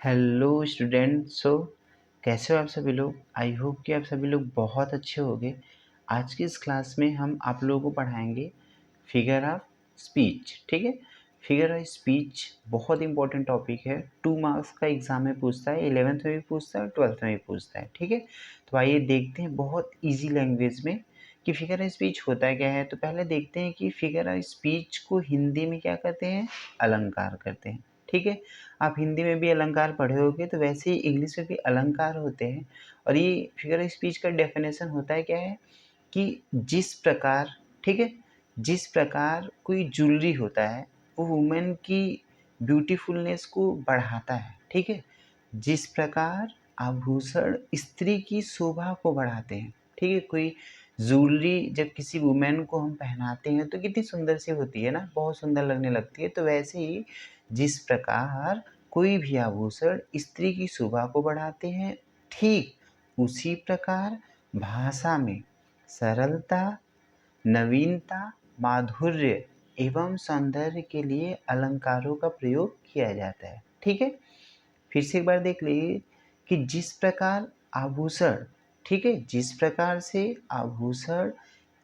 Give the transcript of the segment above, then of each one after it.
Hello student. कैसे हो आप सभी लोग। आई होप कि आप सभी लोग बहुत अच्छे होंगे। आज की इस क्लास में हम आप लोगों को पढ़ाएंगे फिगर ऑफ स्पीच। ठीक है, फिगर ऑफ स्पीच बहुत इंपॉर्टेंट टॉपिक है। 2 मार्क्स का एग्जाम में पूछता है, 11th में भी पूछता है और 12th में भी पूछता है। ठीक है, तो आइए देखते हैं बहुत ईजी लैंग्वेज में कि फिगर ऑफ स्पीच होता है क्या है। तो पहले देखते हैं कि फिगर ऑफ स्पीच को हिंदी में क्या कहते हैं, अलंकार कहते हैं। ठीक है, आप हिंदी में भी अलंकार पढ़े होंगे, तो वैसे ही इंग्लिश में भी अलंकार होते हैं। और ये फिगर ऑफ स्पीच का डेफिनेशन होता है क्या है कि जिस प्रकार, ठीक है, जिस प्रकार कोई ज्वेलरी होता है वो वुमेन की ब्यूटीफुलनेस को बढ़ाता है। ठीक है, जिस प्रकार आभूषण स्त्री की शोभा को बढ़ाते हैं। ठीक है, कोई ज्वेलरी जब किसी वुमेन को हम पहनाते हैं तो कितनी सुंदर सी होती है ना, बहुत सुंदर लगने लगती है। तो वैसे ही जिस प्रकार कोई भी आभूषण स्त्री की शोभा को बढ़ाते हैं, ठीक उसी प्रकार भाषा में सरलता, नवीनता, माधुर्य एवं सौंदर्य के लिए अलंकारों का प्रयोग किया जाता है। ठीक है, फिर से एक बार देख लीजिए कि जिस प्रकार आभूषण, ठीक है, जिस प्रकार से आभूषण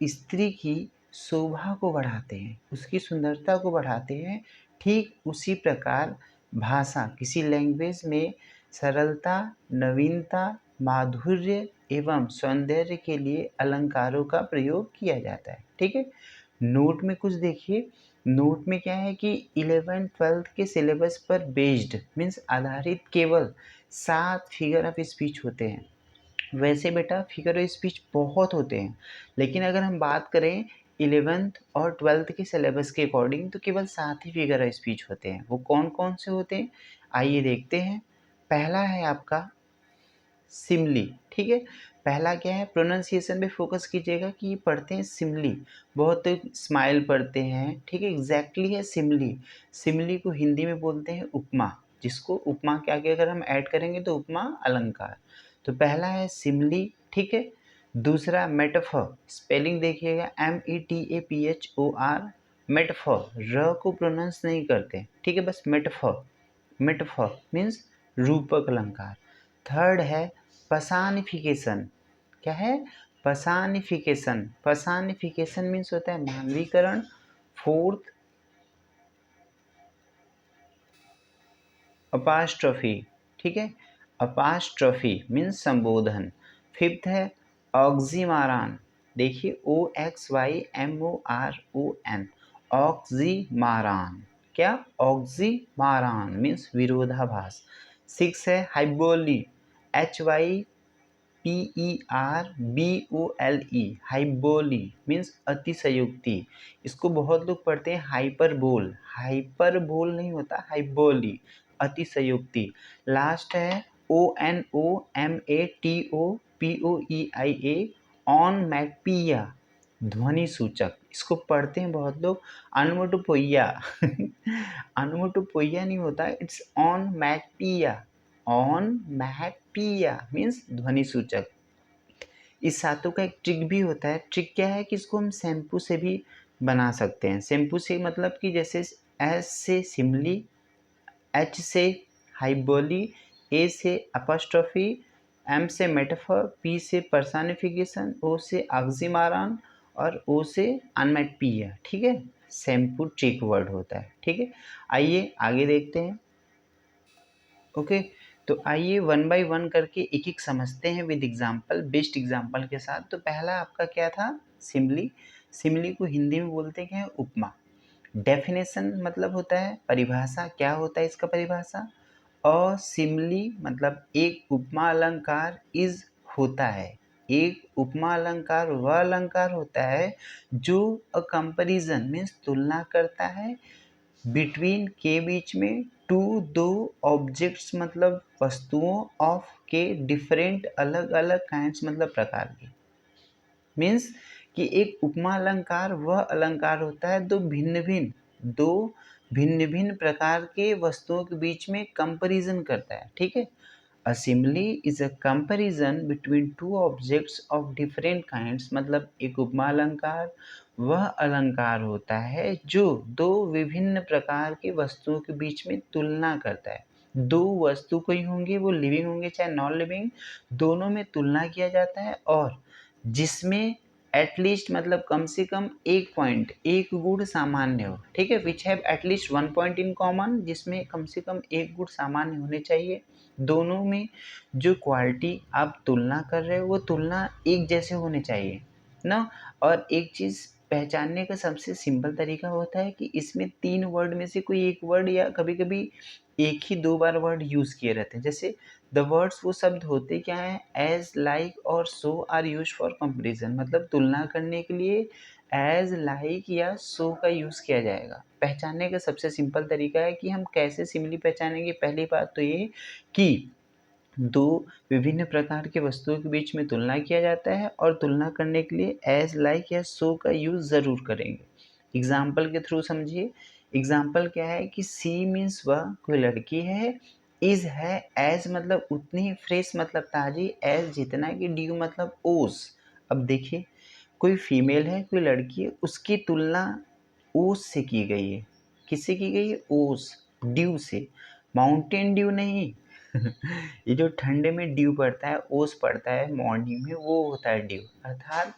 स्त्री की शोभा को बढ़ाते हैं, उसकी सुंदरता को बढ़ाते हैं, ठीक उसी प्रकार भाषा, किसी लैंग्वेज में सरलता, नवीनता, माधुर्य एवं सौंदर्य के लिए अलंकारों का प्रयोग किया जाता है। ठीक है, नोट में कुछ देखिए। नोट में क्या है कि 11th-12th के सिलेबस पर बेस्ड मीन्स आधारित केवल 7 फिगर ऑफ स्पीच होते हैं। वैसे बेटा फिगर ऑफ स्पीच बहुत होते हैं, लेकिन अगर हम बात करें 11th और 12th के सिलेबस के अकॉर्डिंग तो केवल 7 ही फिगर ऑफ स्पीच होते हैं। वो कौन कौन से होते हैं, आइए देखते हैं। पहला है आपका सिमली। ठीक है, पहला क्या है, प्रोनाउंसिएशन पे फोकस कीजिएगा कि ये पढ़ते हैं सिमली, बहुत स्माइल पढ़ते हैं। ठीक है, एग्जैक्टली है सिमली। सिमली को हिंदी में बोलते हैं उपमा, जिसको उपमा के आगे अगर हम ऐड करेंगे तो उपमा अलंकार। तो पहला है सिमली। ठीक है, दूसरा मेटाफर, स्पेलिंग देखिएगा METAPHOR, मेटाफर, र को प्रोनाउंस नहीं करते। ठीक है, बस मेटाफर, मेटाफर मीन्स रूपक अलंकार। थर्ड है पर्सनिफिकेशन। क्या है, पर्सनिफिकेशन। पर्सनिफिकेशन मीन्स होता है मानवीकरण। फोर्थ अपास्ट्रफी। ठीक है, अपास्ट्रफी मीन्स संबोधन। फिफ्थ है ऑक्सीमारान। देखिए OXYMORON, ऑक्सीमारान। क्या, ऑक्सीमारान मीन्स विरोधाभास। सिक्स है हाइबोली, HYPERBOLE, हाइबोली मीन्स अतिशयोक्ति। इसको बहुत लोग पढ़ते हैं हाइपरबोल, हाइपरबोल नहीं होता, हाइबोली, अतिशयोक्ति। लास्ट है ONOMATOPOEIA, ऑनमैटपिया, ध्वनि सूचक। इसको पढ़ते हैं बहुत लोग अनमोटोपोइया अनमोटोपोइया नहीं होता, इट्स ऑनमैटपिया, ऑनमैटपिया मीन्स ध्वनि सूचक। इस सातों का एक ट्रिक भी होता है। ट्रिक क्या है कि इसको हम शैम्पू से भी बना सकते हैं। शैम्पू से मतलब कि जैसे एस से सिमली, एच से हाइबोली, ए से अपोस्ट्रोफी, एम से मेटाफर, पी से पर्सनिफिकेशन, ओ से ऑक्सीमारन और ओ से अनमैटपिया। ठीक है, शैम्पू ट्रिक वर्ड होता है। ठीक है, आइए आगे देखते हैं। ओके, तो आइए वन बाय वन करके एक एक समझते हैं विद एग्जाम्पल, बेस्ट एग्जाम्पल के साथ। तो पहला आपका क्या था, सिमली। सिमली को हिंदी में बोलते क्या है, उपमा। डेफिनेशन मतलब होता है परिभाषा, क्या होता है इसका परिभाषा। अ सिमली मतलब एक उपमा अलंकार इज होता है, एक उपमा अलंकार वह अलंकार होता है जो अ कंपैरिजन मीन्स तुलना करता है, बिटवीन के बीच में, टू दो ऑब्जेक्ट्स मतलब वस्तुओं, ऑफ के डिफरेंट अलग अलग काइंड्स मतलब प्रकार के। मीन्स कि एक उपमा अलंकार वह अलंकार होता है दो भिन्न भिन्न प्रकार के वस्तुओं के बीच में कंपैरिजन करता है। ठीक है, A simile is a comparison between two objects of different kinds, मतलब एक उपमा अलंकार वह अलंकार होता है जो दो विभिन्न प्रकार की वस्तुओं के बीच में तुलना करता है। दो वस्तु कोई होंगे, वो लिविंग होंगे चाहे नॉन लिविंग, दोनों में तुलना किया जाता है और जिसमें एटलीस्ट मतलब कम से कम एक पॉइंट, एक गुण सामान्य हो, ठीक है, which have at least one point in common, जिसमें कम से कम एक गुण सामान्य होने चाहिए। दोनों में जो क्वालिटी आप तुलना कर रहे हो वो तुलना एक जैसे होने चाहिए ना। और एक चीज़ पहचानने का सबसे सिंपल तरीका होता है कि इसमें 3 वर्ड में से कोई एक वर्ड या कभी-कभी एक ही 2 बार वर्ड यूज़ किए रहते हैं। जैसे द वर्ड्स वो शब्द होते क्या हैं, एज़, लाइक और सो आर यूज्ड फॉर कंपैरिज़न, मतलब तुलना करने के लिए एज़, लाइक या सो का यूज़ किया जाएगा। पहचानने का सबसे सिंपल तरीका है कि हम कैसे सिमिली पहचानेंगे। पहली बात तो ये कि दो विभिन्न प्रकार के वस्तुओं के बीच में तुलना किया जाता है और तुलना करने के लिए एज, लाइक या सो का यूज़ ज़रूर करेंगे। एग्जाम्पल के थ्रू समझिए। एग्जाम्पल क्या है कि सी मीन्स वह कोई लड़की है, इज है एज मतलब उतनी, फ्रेश मतलब ताज़ी, एज जितना कि ड्यू मतलब ओस। अब देखिए, कोई फीमेल है, कोई लड़की है, उसकी तुलना ओस से की गई है। किससे की गई है? ओस, ड्यू से, माउंटेन ड्यू नहीं। ये जो ठंडे में ड्यू पड़ता है, ओस पड़ता है मॉर्निंग में, वो होता है ड्यू। अर्थात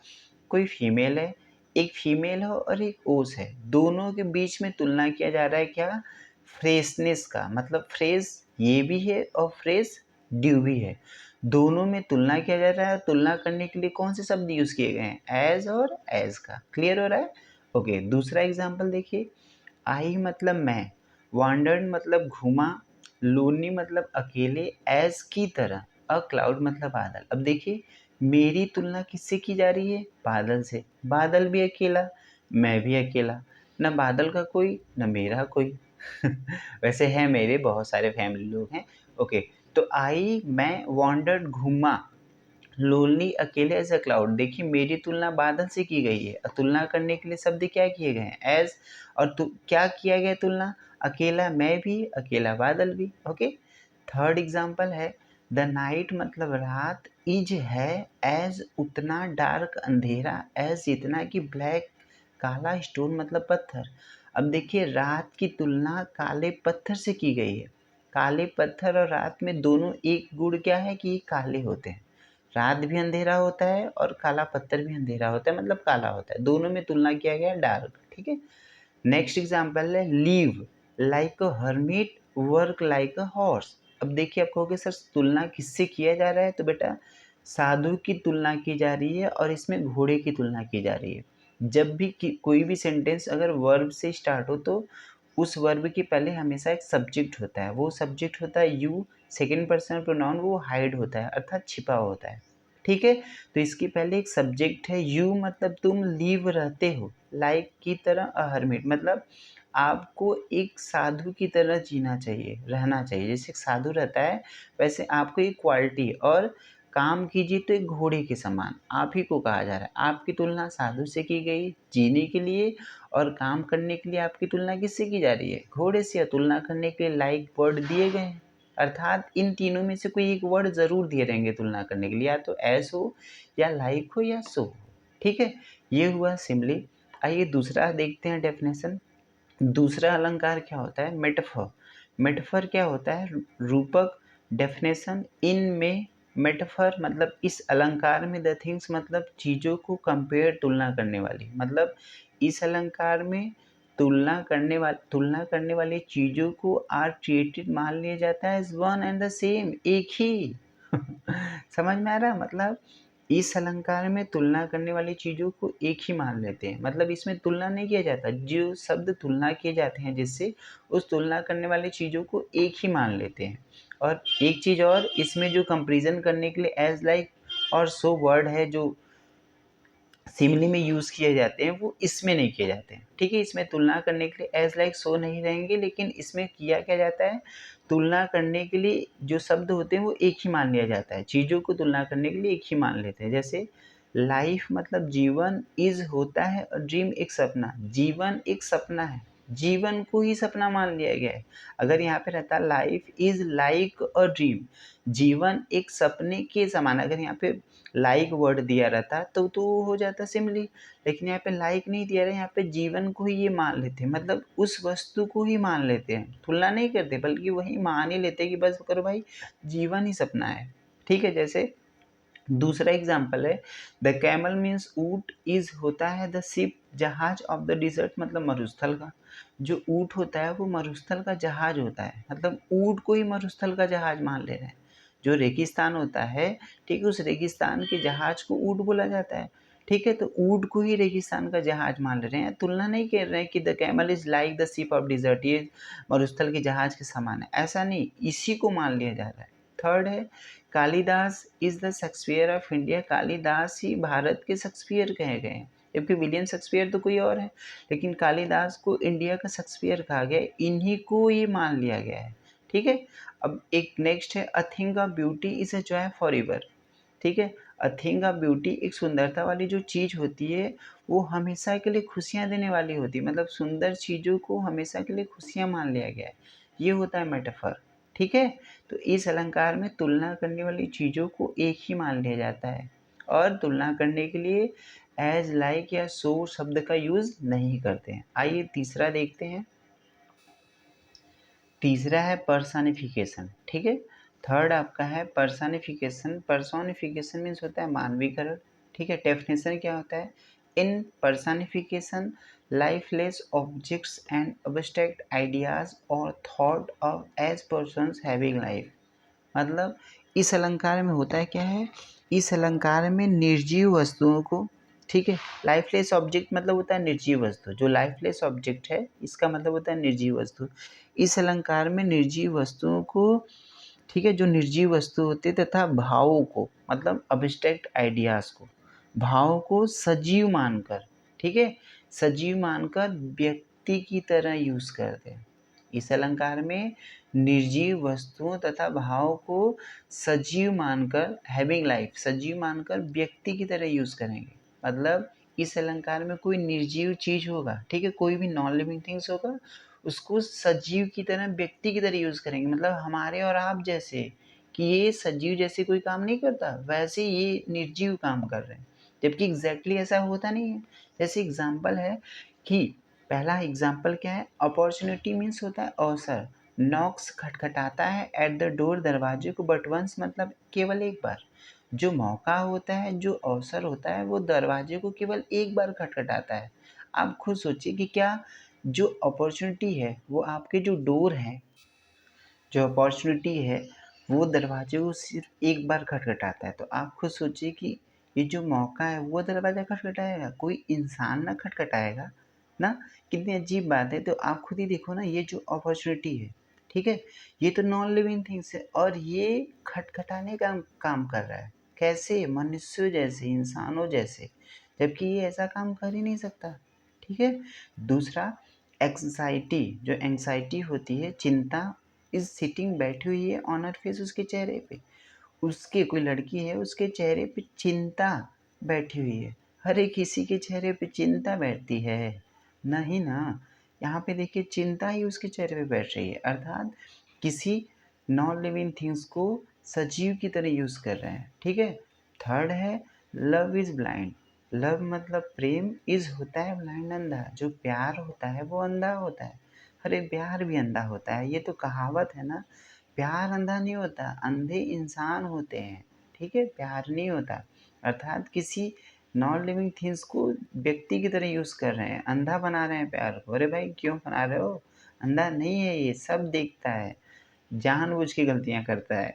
कोई फीमेल है, एक फीमेल है और एक ओस है, दोनों के बीच में तुलना किया जा रहा है क्या? फ्रेशनेस का, मतलब फ्रेश ये भी है और फ्रेश ड्यू भी है, दोनों में तुलना किया जा रहा है। तुलना करने के लिए कौन से शब्द यूज किए गए हैं? एज और एज का। क्लियर हो रहा है? ओके, दूसरा एग्जांपल देखिए। आई मतलब मैं, वांडर्ड मतलब घूमा, लोनी मतलब अकेले, एज की तरह, अ क्लाउड मतलब बादल। अब देखिए, मेरी तुलना किससे की जा रही है? बादल से। बादल भी अकेला, मैं भी अकेला, न बादल का कोई न मेरा कोई। वैसे है, मेरे बहुत सारे फैमिली लोग हैं। ओके, तो आई, मैं, वांडर्ड घूमा, लोनली अकेले एज अ क्लाउड। देखिए, मेरी तुलना बादल से की गई है और तुलना करने के लिए शब्द क्या किए गए हैं? एज। और क्या किया गया तुलना? अकेला मैं भी, अकेला बादल भी। ओके, थर्ड एग्जाम्पल है, द नाइट मतलब रात, इज है एज उतना, डार्क अंधेरा, एज इतना कि ब्लैक काला, स्टोन मतलब पत्थर। अब देखिए, रात की तुलना काले पत्थर से की गई है। काले पत्थर और रात में दोनों एक गुण क्या है कि काले होते हैं। रात भी अंधेरा होता है और काला पत्थर भी अंधेरा होता है, मतलब काला होता है, दोनों में तुलना किया गया डार्क। ठीक है, नेक्स्ट एग्जाम्पल है, leave like a hermit, work like a horse. अब देखिए, आप कहोगे सर तुलना किससे किया जा रहा है? तो बेटा, साधु की तुलना की जा रही है और इसमें घोड़े की तुलना की जा रही है। जब भी कोई भी सेंटेंस अगर वर्ब से स्टार्ट हो तो उस वर्ब के पहले हमेशा एक सब्जेक्ट होता है, वो सब्जेक्ट होता है यू, सेकेंड पर्सन प्रोनाउन वो हाइड होता है, अर्थात छिपा होता है। ठीक है, तो इसके पहले एक सब्जेक्ट है यू, मतलब तुम लिव रहते हो, लाइक की तरह, अ हर्मिट मतलब आपको एक साधु की तरह जीना चाहिए, रहना चाहिए, जैसे एक साधु रहता है वैसे आपको एक क्वालिटी, और काम कीजिए तो एक घोड़े के समान, आप ही को कहा जा रहा है। आपकी तुलना साधु से की गई जीने के लिए, और काम करने के लिए आपकी तुलना किससे की जा रही है? घोड़े से। या तुलना करने के लिए लाइक वर्ड दिए गए हैं, अर्थात इन तीनों में से कोई एक वर्ड जरूर दिए रहेंगे तुलना करने के लिए, या तो एस हो या लाइक हो या सो हो। ठीक है, ये हुआ सिमली। आइए दूसरा देखते हैं डेफिनेशन। दूसरा अलंकार क्या होता है? मेटाफर। मेटाफर क्या होता है? रूपक। डेफिनेशन, इन में मेटाफर मतलब इस अलंकार में, द थिंग्स मतलब चीज़ों को कंपेयर तुलना करने वाली, मतलब इस अलंकार में तुलना करने वाली चीज़ों को आर ट्रीटेड मान लिया जाता है as one and the same, एक ही। समझ में आ रहा है? मतलब इस अलंकार में तुलना करने वाली चीज़ों को एक ही मान लेते हैं, मतलब इसमें तुलना नहीं किया जाता, जो शब्द तुलना किए जाते हैं जिससे, उस तुलना करने वाली चीज़ों को एक ही मान लेते हैं। और एक चीज़ और, इसमें जो कंपैरिजन करने के लिए एज, लाइक और सो वर्ड है जो सिमिली में यूज़ किए जाते हैं, वो इसमें नहीं किए जाते हैं। ठीक है, इसमें तुलना करने के लिए एज, लाइक, सो नहीं रहेंगे, लेकिन इसमें किया क्या जाता है? तुलना करने के लिए जो शब्द होते हैं वो एक ही मान लिया जाता है, चीज़ों को तुलना करने के लिए एक ही मान लेते हैं। जैसे लाइफ मतलब जीवन, इज होता है और ड्रीम एक सपना, जीवन एक सपना है, जीवन को ही सपना मान लिया गया है। अगर यहाँ पे रहता life is like a dream, जीवन एक सपने के समान, अगर यहाँ पे लाइक वर्ड दिया रहता तो हो जाता सिंपली, लेकिन यहाँ पे लाइक नहीं दिया रहा, यहाँ पे जीवन को ही ये मान लेते हैं, मतलब उस वस्तु को ही मान लेते हैं, तुलना नहीं करते बल्कि वही मान ही लेते हैं कि बस करो भाई जीवन ही सपना है। ठीक है, जैसे दूसरा एग्जाम्पल है, द कैमल मीन्स ऊट इज होता है द शिप जहाज ऑफ द डिजर्ट, मतलब मरुस्थल का। जो ऊट होता है वो मरुस्थल का जहाज होता है, मतलब ऊट को ही मरुस्थल का जहाज मान ले रहे हैं। जो रेगिस्तान होता है, ठीक है, उस रेगिस्तान के जहाज को ऊट बोला जाता है। ठीक है, तो ऊट को ही रेगिस्तान का जहाज मान ले रहे हैं, तुलना नहीं कर रहे हैं कि the camel is like the ship of dessert, ये मरुस्थल के जहाज के समान है, ऐसा नहीं, इसी को मान लिया जा रहा है। थर्ड है, Kalidas is the Shakespeare of India, Kalidas ही भारत के शेक्सपियर कहे गए हैं, जबकि विलियम शेक्सपियर तो कोई और है, लेकिन कालिदास को इंडिया का शेक्सपियर कहा गया, इन्हीं को ये मान लिया गया है। ठीक है, अब एक नेक्स्ट है, a thing of beauty is a joy for ever. ठीक है, अ थिंग ऑफ ब्यूटी, एक सुंदरता वाली जो चीज़ होती है वो हमेशा के लिए खुशियाँ देने वाली होती है, मतलब सुंदर चीज़ों को हमेशा के लिए खुशियाँ मान लिया गया है, ये होता है मेटाफर। ठीक है, तो इस अलंकार में तुलना करने वाली चीज़ों को एक ही मान लिया जाता है, और तुलना करने के लिए एज लाइक या सो शब्द का यूज नहीं करते हैं। आइए तीसरा देखते हैं। तीसरा है पर्सनिफिकेशन। ठीक है, थर्ड आपका है पर्सनिफिकेशन। पर्सोनिफिकेशन मीन्स होता है मानवीकरण। ठीक है, डेफिनेशन क्या होता है, in personification lifeless objects and abstract ideas और thought of as persons having life. मतलब इस अलंकार में होता है क्या है, इस अलंकार में निर्जीव वस्तुओं को, ठीक है, लाइफलेस ऑब्जेक्ट मतलब होता है निर्जीव वस्तु, जो लाइफलेस ऑब्जेक्ट है इसका मतलब होता है निर्जीव वस्तु। इस अलंकार में निर्जीव वस्तुओं को, ठीक है, जो निर्जीव वस्तु होती है तथा भावों को, मतलब अब्स्ट्रैक्ट आइडियाज को, भाव को सजीव मानकर, ठीक है, सजीव मानकर व्यक्ति की तरह यूज करते हैं। इस अलंकार में निर्जीव वस्तुओं तथा भाव को सजीव मानकर, हैविंग लाइफ, सजीव मानकर व्यक्ति की तरह यूज करेंगे। मतलब इस अलंकार में कोई निर्जीव चीज होगा, ठीक है, कोई भी नॉन लिविंग थिंग्स होगा, उसको सजीव की तरह, व्यक्ति की तरह यूज करेंगे, मतलब हमारे और आप जैसे, कि ये सजीव जैसे कोई काम नहीं करता वैसे ये निर्जीव काम कर रहे हैं, जबकि एग्जैक्टली ऐसा होता नहीं है। जैसे एग्जाम्पल है कि पहला एग्जाम्पल क्या है, अपॉर्चुनिटी मीन्स होता है अवसर, नॉक्स खटखटाता है एट द डोर, दरवाजे को, बट वंस मतलब केवल एक बार। जो मौका होता है, जो अवसर होता है, वो दरवाजे को केवल एक बार खटखटाता है। आप खुद सोचिए कि क्या जो अपॉर्चुनिटी है वो आपके जो डोर है, जो अपॉर्चुनिटी है वो दरवाजे को सिर्फ एक बार खटखटाता है, तो आप खुद सोचिए कि ये जो मौका है वो दरवाज़ा खटखटाएगा, कोई इंसान ना खटखटाएगा ना। कितनी अजीब बात है। तो आप खुद ही देखो ना, ये जो अपॉर्चुनिटी है, ठीक है, ये तो नॉन लिविंग थिंग्स है और ये खटखटाने का काम कर रहा है। कैसे? मनुष्यों जैसे, इंसानों जैसे, जबकि ये ऐसा काम कर ही नहीं सकता। ठीक है, दूसरा एंग्जाइटी, जो एंग्जाइटी होती है, चिंता, इज सिटिंग, बैठी हुई है, ऑन हर फेस, उसके चेहरे पे, उसके, कोई लड़की है उसके चेहरे पे चिंता बैठी हुई है। हर एक किसी के चेहरे पे चिंता बैठती है नहीं ना, यहाँ पे देखिए चिंता ही उसके चेहरे पे बैठ रही है, अर्थात किसी नॉन लिविंग थिंग्स को सजीव की तरह यूज कर रहे हैं। ठीक है, थर्ड है लव इज ब्लाइंड। लव मतलब प्रेम, इज होता है ब्लाइंड, अंधा, जो प्यार होता है वो अंधा होता है। अरे प्यार भी अंधा होता है, ये तो कहावत है ना, प्यार अंधा नहीं होता, अंधे इंसान होते हैं। ठीक है, प्यार नहीं होता, अर्थात किसी नॉन लिविंग थिंग्स को व्यक्ति की तरह यूज कर रहे हैं, अंधा बना रहे हैं प्यार को। अरे भाई क्यों बना रहे हो, अंधा नहीं है, ये सब देखता है, जानबूझ के गलतियां करता है।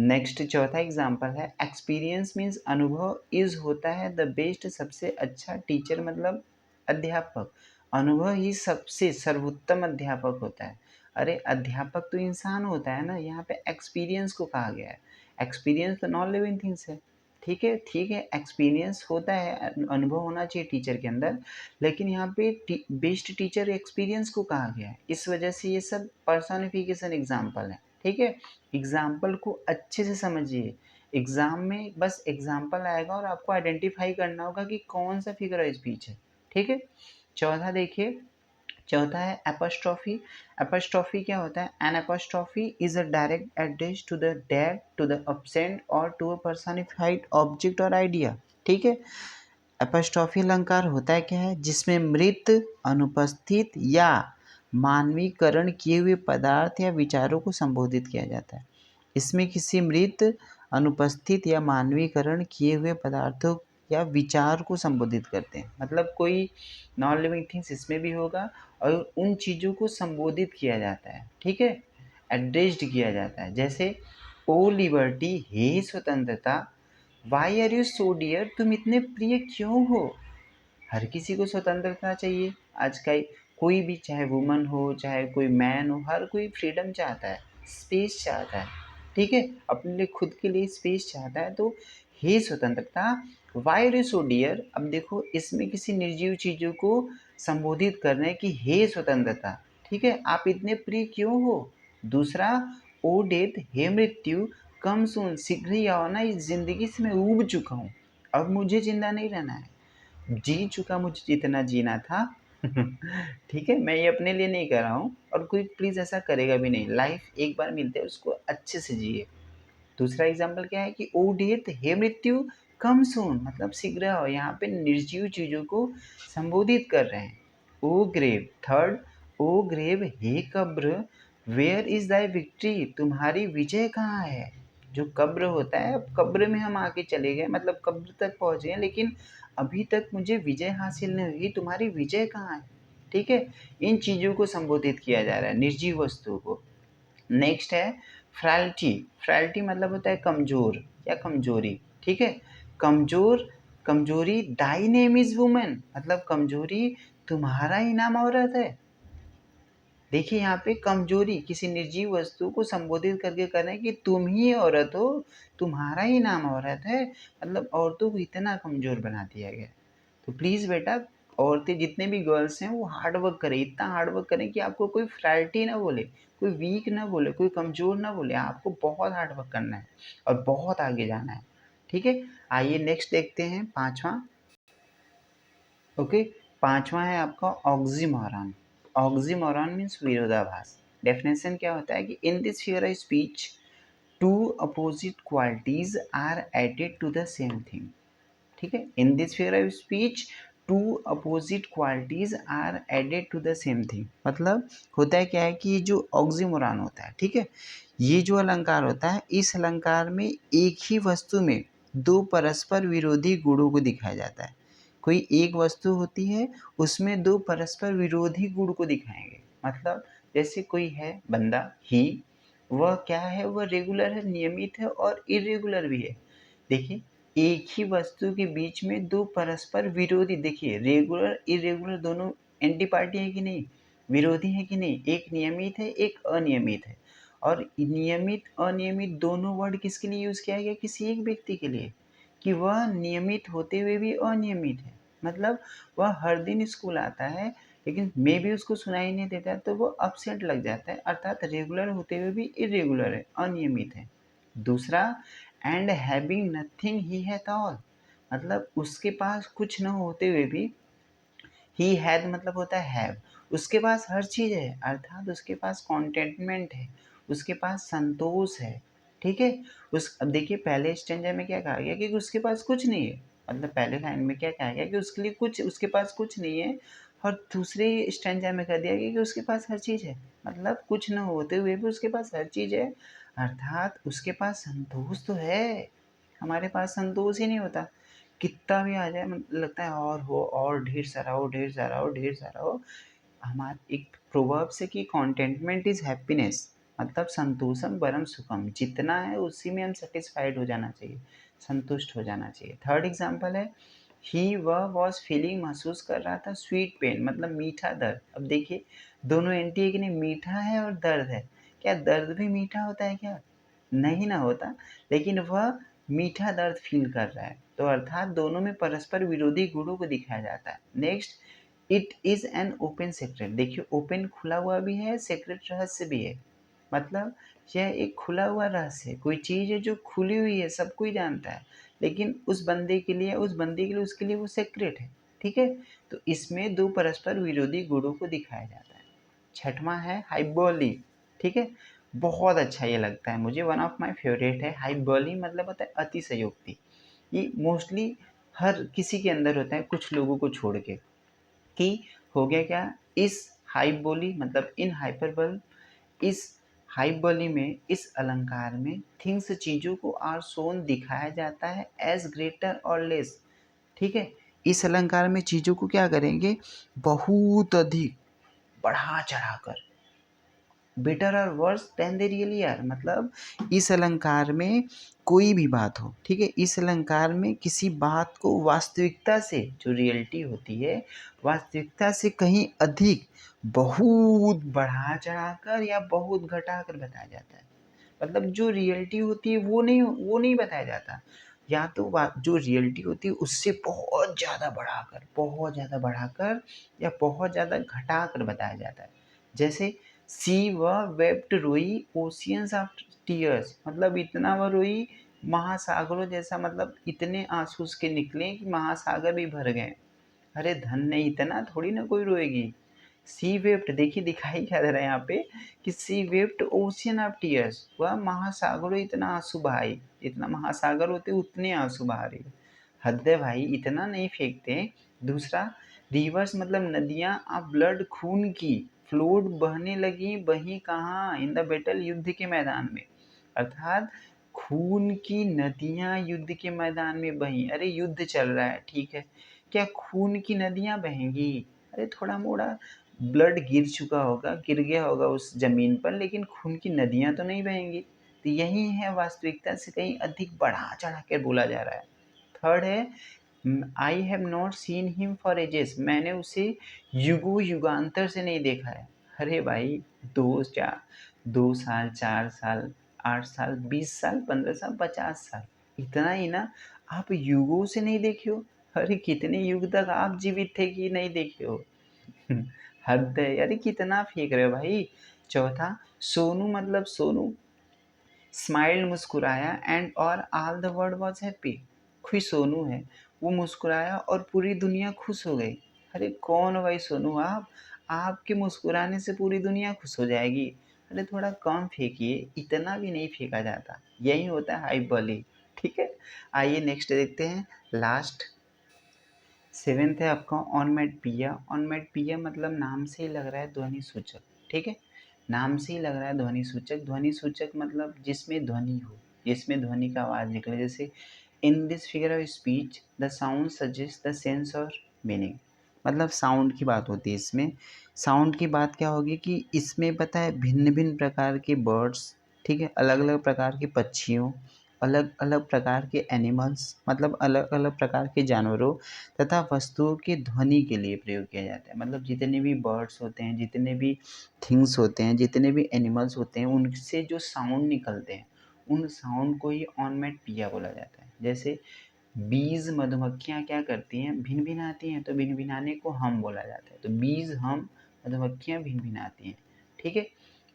नेक्स्ट चौथा एग्जाम्पल है, एक्सपीरियंस मीन्स अनुभव, इज होता है द बेस्ट, सबसे अच्छा, टीचर मतलब अध्यापक, अनुभव ही सबसे सर्वोत्तम अध्यापक होता है। अरे अध्यापक तो इंसान होता है ना, यहाँ पे एक्सपीरियंस को कहा गया है, एक्सपीरियंस तो नॉन लिविंग थिंग्स है। ठीक है, ठीक है, एक्सपीरियंस होता है, अनुभव होना चाहिए टीचर के अंदर, लेकिन यहाँ पे बेस्ट टीचर एक्सपीरियंस को कहा गया है, इस वजह से ये सब पर्सोनिफिकेशन एग्जाम्पल है। ठीक है, एग्जाम्पल को अच्छे से समझिए, एग्जाम में बस एग्जाम्पल आएगा और आपको आइडेंटिफाई करना होगा कि कौन सा फिगर ऑफ स्पीच है। ठीक है, चौथा देखिए, चौथा है एपोस्ट्रोफी। एपोस्ट्रोफी क्या होता है? An apostrophe is a direct address to the dead, to the absent और टू अ पर्सनिफाइड ऑब्जेक्ट और आइडिया। ठीक है, एपोस्ट्रोफी अलंकार होता है क्या है? जिसमें मृत, अनुपस्थित या मानवीकरण किए हुए पदार्थ या विचारों को संबोधित किया जाता है। इसमें किसी मृत, अनुपस्थित या मानवीकरण किए हुए पदार्थों या विचार को संबोधित करते हैं। मतलब कोई नॉन लिविंग थिंग्स इसमें भी होगा और उन चीज़ों को संबोधित किया जाता है। ठीक है, एड्रेस्ड किया जाता है। जैसे ओ लिबर्टी, हे स्वतंत्रता, why are you so dear, तुम इतने प्रिय क्यों हो। हर किसी को स्वतंत्रता चाहिए। आज का कोई भी, चाहे वुमन हो चाहे कोई मैन हो, हर कोई फ्रीडम चाहता है, स्पेस चाहता है। ठीक है, अपने लिए खुद के लिए स्पेस चाहता है। तो हे स्वतंत्रता, why are you so dear. अब देखो, इसमें किसी निर्जीव चीज़ों को संबोधित कर रहे हैं कि हे स्वतंत्रता, ठीक है, आप इतने प्रिय क्यों हो। दूसरा, ओ डेथ, हे मृत्यु, कम सुन, शीघ्र ही आओ ना, इस जिंदगी से मैं ऊब चुका हूँ, अब मुझे जिंदा नहीं रहना है, जी चुका मुझे जितना जीना था। ठीक है, मैं ये अपने लिए नहीं कर रहा हूँ और कोई प्लीज़ ऐसा करेगा भी नहीं। लाइफ एक बार मिलती है, उसको अच्छे से जिए। दूसरा एग्जाम्पल क्या है कि ओ डेथ, हे मृत्यु, कम सून, मतलब शीघ्र आओ। यहाँ पे निर्जीव चीज़ों को संबोधित कर रहे हैं। ओ ग्रेव, थर्ड, ओ ग्रेव, हे कब्र, वेयर इज दाई विक्ट्री, तुम्हारी विजय कहाँ है। जो कब्र होता है, अब कब्र में हम आके चले गए, मतलब कब्र तक पहुँच गए, लेकिन अभी तक मुझे विजय हासिल नहीं हुई, तुम्हारी विजय कहाँ है। ठीक है, इन चीज़ों को संबोधित किया जा रहा है, निर्जीव वस्तुओं को। नेक्स्ट है फ्रैलिटी। फ्रैलिटी मतलब होता है कमज़ोर या कमज़ोरी। ठीक है, कमज़ोर, कमज़ोरी, दाई नेम इज़ वुमन, मतलब कमज़ोरी, तुम्हारा ही नाम औरत है। देखिए, यहाँ पे कमज़ोरी किसी निर्जीव वस्तु को संबोधित करके कर रहे हैं कि तुम ही औरत हो, तुम्हारा ही नाम औरत है। मतलब औरतों को इतना कमज़ोर बना दिया गया। तो प्लीज़ बेटा, औरतें जितने भी गर्ल्स हैं वो हार्ड वर्क करें, इतना हार्ड वर्क करें कि आपको कोई फ्रैलिटी ना बोले, कोई वीक ना बोले, कोई कमज़ोर ना बोले। आपको बहुत हार्ड वर्क करना है और बहुत आगे जाना है। ठीक है, आइए नेक्स्ट देखते हैं, पाँचवा। ओके, पाँचवा है आपका ऑक्सीमोरन। ऑक्सीमोरन मीन्स विरोधाभास। डेफिनेशन क्या होता है कि in this figure of speech two opposite qualities are added to the same thing. ठीक है, in this figure of speech two opposite qualities are added to the same thing. मतलब होता है क्या है कि जो ऑक्सीमोरन होता है, ठीक है, ये जो अलंकार होता है, इस अलंकार में एक ही वस्तु में दो परस्पर विरोधी गुणों को दिखाया जाता है। कोई एक वस्तु होती है, उसमें दो परस्पर विरोधी गुण को दिखाएंगे। मतलब जैसे कोई है बंदा ही, वह क्या है, वह रेगुलर है, नियमित है और इरेगुलर भी है। देखिए, एक ही वस्तु के बीच में दो परस्पर विरोधी, देखिए रेगुलर इरेगुलर दोनों एंटी पार्टी है कि नहीं, विरोधी है कि नहीं, एक नियमित है एक अनियमित है। और नियमित अनियमित दोनों वर्ड किसके लिए यूज किया गया? किसी एक व्यक्ति के लिए, कि वह नियमित होते हुए भी अनियमित है। मतलब वह हर दिन स्कूल आता है लेकिन मे भी उसको सुनाई नहीं देता है, तो वो अपसेंट लग जाता है, अर्थात रेगुलर होते हुए भी इरेगुलर है, अनियमित है। दूसरा, and having nothing he hath all, मतलब उसके पास कुछ न होते हुए भी, ही हैड मतलब होता है हैव, उसके पास हर चीज़ है, अर्थात उसके पास कॉन्टेंटमेंट है, उसके पास संतोष है। ठीक है, उस, अब देखिए पहले स्टेंजा में क्या कहा गया कि उसके पास कुछ नहीं है, मतलब पहले लाइन में क्या कहा गया कि उसके लिए कुछ, उसके पास कुछ नहीं है। और दूसरे स्टेंजा में कह दिया गया कि उसके पास हर चीज़ है, मतलब कुछ न होते हुए भी उसके पास हर चीज़ है, अर्थात उसके पास संतोष तो है। हमारे पास संतोष ही नहीं होता, कितना भी आ जाए, लगता है और हो, और ढेर सारा हो, ढेर सारा हो, ढेर सारा हो। हमारे एक प्रोवर्ब्स है कि कॉन्टेंटमेंट इज हैप्पीनेस, मतलब संतोषम परम सुखम, जितना है उसी में हम सेटिस्फाइड हो जाना चाहिए, संतुष्ट हो जाना चाहिए। थर्ड एग्जाम्पल है, ही वह वॉज फीलिंग, महसूस कर रहा था, स्वीट पेन मतलब मीठा दर्द। अब देखिए, दोनों एंटी है कि नहीं, मीठा है और दर्द है। क्या दर्द भी मीठा होता है क्या? नहीं ना होता, लेकिन वह मीठा दर्द फील कर रहा है, तो अर्थात दोनों में परस्पर विरोधी गुणों को दिखाया जाता है। Next, it is an open secret. देखिए, ओपन खुला हुआ भी है, सीक्रेट रहस्य भी है। मतलब यह एक खुला हुआ रहस्य है, कोई चीज़ है जो खुली हुई है, सब कोई जानता है, लेकिन उस बंदे के लिए, उस बंदी के लिए, उसके लिए वो सीक्रेट है। ठीक है। तो इसमें दो परस्पर विरोधी गुणों को दिखाया जाता है। छठवां है हाइबोली, ठीक है। बहुत अच्छा ये लगता है मुझे, वन ऑफ माय फेवरेट है। हाइबोली मतलब होता है अतिशयोक्ति। ये मोस्टली हर किसी के अंदर होता है, कुछ लोगों को छोड़ के। कि हो गया क्या, इस हाइबोली मतलब इन हाइपरबल, इस हाइबोली में, इस अलंकार में थिंग्स चीजों को आर सोन दिखाया जाता है एज ग्रेटर और लेस, ठीक है। इस अलंकार में चीजों को क्या करेंगे, बहुत अधिक बढ़ा चढ़ाकर, बेटर और worse than they really are. मतलब इस अलंकार में कोई भी बात हो, ठीक है, इस अलंकार में किसी बात को वास्तविकता से, जो रियलिटी होती है, वास्तविकता से कहीं अधिक बहुत बढ़ा चढ़ाकर या बहुत घटाकर बताया जाता है। मतलब जो रियलिटी होती है वो नहीं बताया जाता, या तो जो रियलिटी होती है उससे बहुत ज़्यादा बढ़ाकर या बहुत ज़्यादा घटाकर बताया जाता है। जैसे सी व वेप्ट रोई ओशियंस ऑफ टीयर्स, मतलब इतना वह रोई महासागरों जैसा, मतलब इतने आंसू उसके निकले कि महासागर भी भर गए। अरे धन नहीं, इतना थोड़ी ना कोई रोएगी। सी वेव्ड, देखिए दिखाई क्या दे रहा है यहाँ पे कि सी वेव्ड ओशियन ऑफ टीयर्स, वह महासागरों इतना आंसू बहाई, जितना महासागर होते उतने आंसू बहा रही है। हद है भाई, इतना नहीं फेंकते। दूसरा, रिवर्स मतलब नदियां ऑफ ब्लड, खून की, फ्लोड बहने लगी, बही कहाँ, इन द बैटल, युद्ध के मैदान में। अर्थात खून की नदियां युद्ध के मैदान में बही। अरे युद्ध चल रहा है, ठीक है, क्या खून की नदियां बहेंगी? अरे थोड़ा मोड़ा ब्लड गिर गया होगा उस जमीन पर, लेकिन खून की नदियां तो नहीं बहेंगी। तो यही है, वास्तविकता से कहीं अधिक बढ़ा चढ़ा कर बोला जा रहा है। थर्ड है I have not seen him for ages, मैंने उसे युगो युगांतर से नहीं देखा है। अरे भाई 2 साल 4 साल 8 साल 20 साल 15 साल 50 साल, इतना ही ना, आप युगों से नहीं देखे हो? अरे कितने युग तक आप जीवित थे कि नहीं देखे हो? हद है, अरे कितना फेंक रहे हो भाई। चौथा, सोनू मतलब सोनू स्माइल्ड, मुस्कुराया, एंड और all the world was happy. कोई सोनू है, वो मुस्कुराया और पूरी दुनिया खुश हो गई। अरे कौन हो भाई सोनू आप? आपके मुस्कुराने से पूरी दुनिया खुश हो जाएगी? अरे थोड़ा कम फेंकिए, इतना भी नहीं फेंका जाता। यही होता है हाइपरबोली, ठीक है। आइए नेक्स्ट देखते हैं, लास्ट सेवेंथ है आपका ऑनमेटपिया। ऑनमेटपिया मतलब नाम से ही लग रहा है ध्वनि सूचक, ठीक है, नाम से ही लग रहा है ध्वनि सूचक। ध्वनि सूचक मतलब जिसमें ध्वनि हो, जिसमें ध्वनि का आवाज़ निकले। जैसे इन this figure of speech the sound suggest the sense और मीनिंग, मतलब साउंड की बात होती है इसमें। साउंड की बात क्या होगी कि इसमें पता है भिन्न भिन्न प्रकार के बर्ड्स, ठीक है, अलग अलग प्रकार के पक्षियों, अलग अलग प्रकार के एनिमल्स, मतलब अलग अलग प्रकार के जानवरों तथा वस्तुओं की ध्वनि के लिए प्रयोग किया जाता है। मतलब जितने भी बर्ड्स होते हैं, जितने भी थिंग्स होते हैं, जितने भी एनिमल्स होते हैं, उनसे जो साउंड निकलते हैं, उन साउंड को ही ऑनमेटपिया बोला जाता है। जैसे बीज, मधुमक्खियाँ क्या करती हैं, भिनभिनाती हैं, तो भिनभिनाने को हम बोला जाता है। तो बीज हम, मधुमक्खियाँ भिनभिनाती हैं, ठीक है।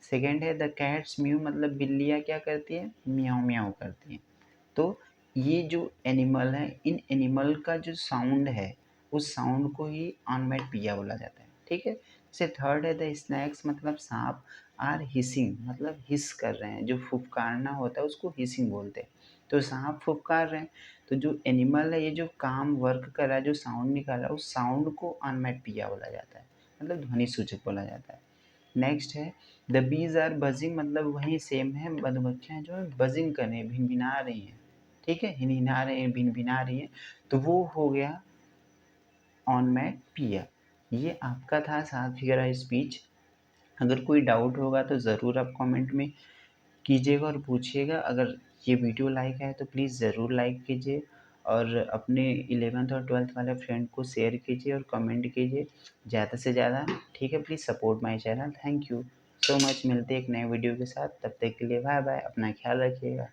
सेकेंड है द कैट्स म्यू, मतलब बिल्लियाँ क्या करती हैं, म्याऊं म्याऊं करती हैं। तो ये जो एनिमल है, इन एनिमल का जो साउंड है, उस साउंड को ही ऑनमेटपिया बोला जाता है, ठीक है। जैसे थर्ड है द स्नैक्स, मतलब सांप आर हिसिंग, मतलब हिस कर रहे हैं, जो फुफकारना होता है उसको हिसिंग बोलते हैं। तो सांप फुफकार रहे हैं, तो जो एनिमल है, ये जो काम वर्क कर रहा है, जो साउंड निकाल रहा है, उस साउंड को ऑनमेटपिया बोला जाता है, मतलब ध्वनि सूचक बोला जाता है। नेक्स्ट है द बीज आर बजिंग, मतलब वही सेम है, मधुमक्खियाँ जो है बजिंग कर रही हैं, भिनभिना रही हैं, ठीक है, हिनहिना रहे हैं, भिनभिना रही हैं, तो वो हो गया ऑनमेटपिया। ये आपका था 7 फिगर ऑफ स्पीच। अगर कोई डाउट होगा तो ज़रूर आप कमेंट में कीजिएगा और पूछिएगा। अगर ये वीडियो लाइक है तो प्लीज़ ज़रूर लाइक कीजिए, और अपने 11th और 12th वाले फ्रेंड को शेयर कीजिए और कमेंट कीजिए ज़्यादा से ज़्यादा, ठीक है। Please support my channel. Thank you so much. मिलते हैं एक नए वीडियो के साथ, तब तक के लिए बाय बाय, अपना ख्याल रखिएगा।